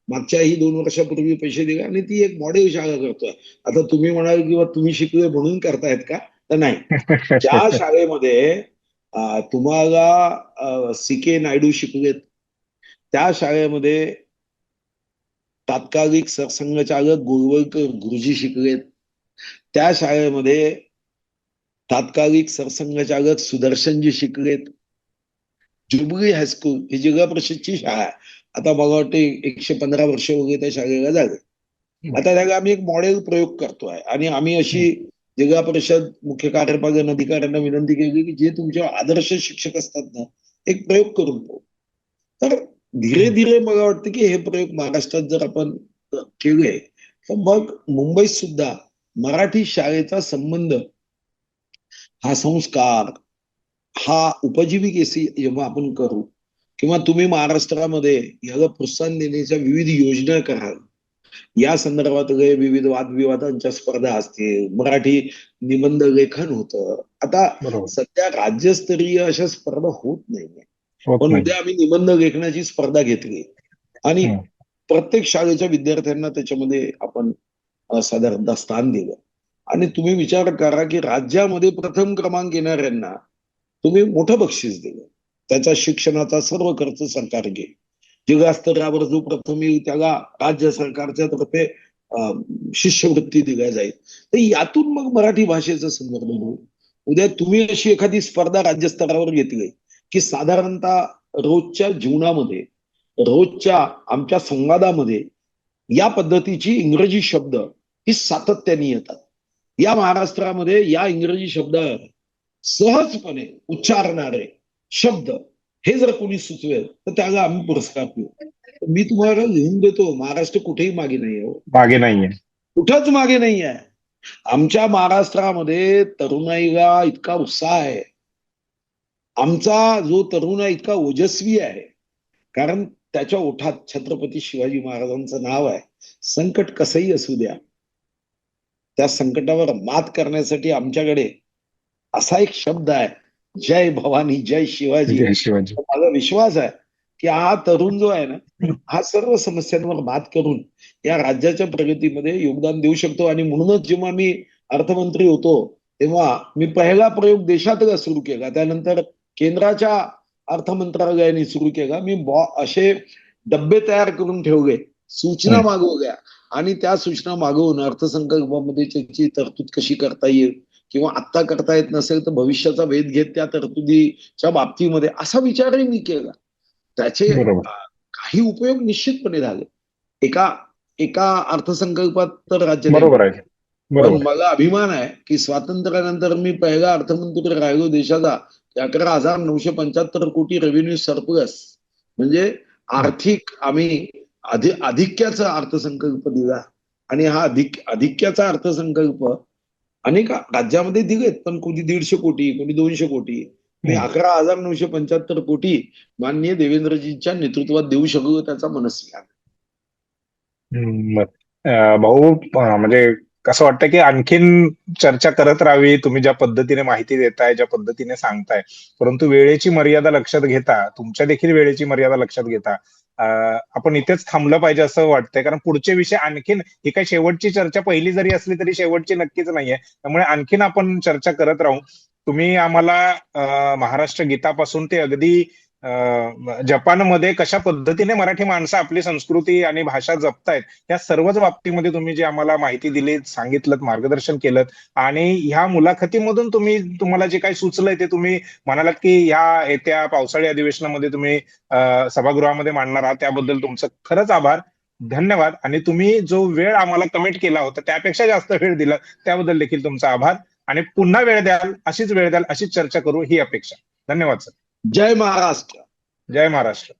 मागच्याही 2 वर्षापूर्वी पैसे दिले आणि ती एक मॉडेल शाळा करतोय. आता तुम्ही म्हणाल किंवा तुम्ही शिकले म्हणून करतायत का? तर नाही. ज्या शाळेमध्ये तुम्हाला CK नायडू शिकलेत, त्या शाळेमध्ये तात्कालिक सरसंघचालक गोळवलकर गुरुजी शिकलेत, त्या शाळेमध्ये तात्कालिक सरसंघचालक सुदर्शनजी शिकलेत. जुबली हायस्कूल ही जिल्हा परिषदची शाळा आहे. आता मला वाटते 115 वर्ष वगैरे त्या शाळेला झाले. आता त्याला आम्ही एक मॉडेल प्रयोग करतोय आणि आम्ही अशी जिल्हा परिषद मुख्य कार्यपालन अधिकाऱ्यांना विनंती केली की जे तुमचे आदर्श शिक्षक असतात ना, एक प्रयोग करून पाहू. तर धीरे धीरे मला वाटतं की हे प्रयोग महाराष्ट्रात जर आपण केले तर मग मुंबईत सुद्धा मराठी शाळेचा संबंध, हा संस्कार, हा उपजीविकेशी जेव्हा आपण करू किंवा तुम्ही महाराष्ट्रामध्ये याला प्रोत्साहन देण्याच्या विविध योजना कराल, या संदर्भात विविध वादविवादांच्या स्पर्धा असतील, मराठी निबंध लेखन होतं. आता सध्या राज्यस्तरीय अशा स्पर्धा होत नाहीये, पण उद्या आम्ही निबंध लेखनाची स्पर्धा घेतली आणि प्रत्येक शाळेच्या विद्यार्थ्यांना त्याच्यामध्ये आपण साधारणतः स्थान दिलं. आणि तुम्ही विचार करा की राज्यामध्ये प्रथम क्रमांक येणाऱ्यांना तुम्ही मोठं बक्षीस दिलं. त्याचा शिक्षणाचा सर्व खर्च सरकार घेईल. जिल्हा स्तरावर जो प्रथम येईल त्याला राज्य सरकारच्या तर्फे शिष्यवृत्ती दिल्या जाईल. तर यातून मग मराठी भाषेचं संदर्भ होईल. उद्या तुम्ही अशी एखादी स्पर्धा राज्यस्तरावर घेतली की साधारणतः रोजच्या जीवनामध्ये, रोजच्या आमच्या संवादामध्ये या पद्धतीची इंग्रजी शब्द ही सातत्याने येतात. या महाराष्ट्रामध्ये या इंग्रजी शब्द सहजपणे उच्चारणारे शब्द हे जर कोणी सुचवेल तर त्याला आम्ही पुरस्कार देऊ. मी तुम्हाला लिहून देतो, महाराष्ट्र कुठेही मागे नाही आहे. मागे नाहीये, कुठंच मागे नाही आहे. आमच्या महाराष्ट्रामध्ये तरुणाईला इतका उत्साह आहे. आमचा जो तरुण आहे इतका ओजस्वी आहे, कारण त्याच्या ओठात छत्रपती शिवाजी महाराजांचं नाव आहे. संकट कसंही असू द्या, त्या संकटावर मात करण्यासाठी आमच्याकडे असा एक शब्द आहे, जय भवानी जय शिवाजी. माझा विश्वास आहे की हा तरुण जो आहे ना, हा सर्व समस्यांवर मात करून या राज्याच्या प्रगतीमध्ये योगदान देऊ शकतो. आणि म्हणूनच जेव्हा मी अर्थमंत्री होतो तेव्हा मी पहिला प्रयोग देशातला सुरू केला, त्यानंतर केंद्राच्या अर्थमंत्रालयाने सुरू केला. मी असे डब्बे तयार करून ठेवले, सूचना मागवल्या आणि त्या सूचना मागवून अर्थसंकल्पामध्ये त्याची तरतूद कशी करता येईल किंवा आत्ता करता येत नसेल तर भविष्याचा वेध घेत त्या तरतुदीच्या बाबतीमध्ये असा विचारही मी केला. त्याचे काही उपयोग निश्चितपणे झाले. एका अर्थसंकल्पात तर राज्य पण मला अभिमान आहे की स्वातंत्र्यानंतर मी पहिला अर्थमंत्री राहिलो देशाचा. 11,975 कोटी रेव्हेन्यू सरप्लस, म्हणजे आर्थिक आम्ही अधिक्याचा अर्थसंकल्प दिला. आणि हा अधिक्याचा अर्थसंकल्प अनेक राज्यामध्ये दिलेत, पण कोणी 150 कोटी, कोणी 200 कोटी. मी 11,975 कोटी माननीय देवेंद्रजींच्या नेतृत्वात देऊ शकलो, त्याचा मनस्वी आहे. भाऊ, म्हणजे कसं वाटतं की आणखीन चर्चा करत राहावी. तुम्ही ज्या पद्धतीने माहिती देताय, ज्या पद्धतीने सांगताय, परंतु वेळेची मर्यादा लक्षात घेता, तुमच्या देखील वेळेची मर्यादा लक्षात घेता आपण इथेच थांबलं पाहिजे असं वाटतंय. कारण पुढचे विषय आणखीन, ही काही शेवटची चर्चा पहिली जरी असली तरी शेवटची नक्कीच नाहीये. त्यामुळे आणखीन आपण चर्चा करत राहू. तुम्ही आम्हाला महाराष्ट्र गीतापासून ते अगदी जपानमध्ये कशा पद्धतीने मराठी माणसं आपली संस्कृती आणि भाषा जपतायत, या सर्वच बाबतीमध्ये तुम्ही जी आम्हाला माहिती दिली, सांगितलं, मार्गदर्शन केलं. आणि ह्या मुलाखतीमधून तुम्हाला जे काही सुचलंय ते तुम्ही म्हणालात की ह्या येत्या पावसाळी अधिवेशनामध्ये तुम्ही सभागृहामध्ये मांडणार आहात. त्याबद्दल तुमचं खरंच आभार, धन्यवाद. आणि तुम्ही जो वेळ आम्हाला कमिट केला होता त्यापेक्षा जास्त वेळ दिला त्याबद्दल देखील तुमचा आभार. आणि पुन्हा वेळ द्याल, अशीच वेळ द्याल, अशीच चर्चा करू ही अपेक्षा. धन्यवाद सर. जय महाराष्ट्र. जय महाराष्ट्र.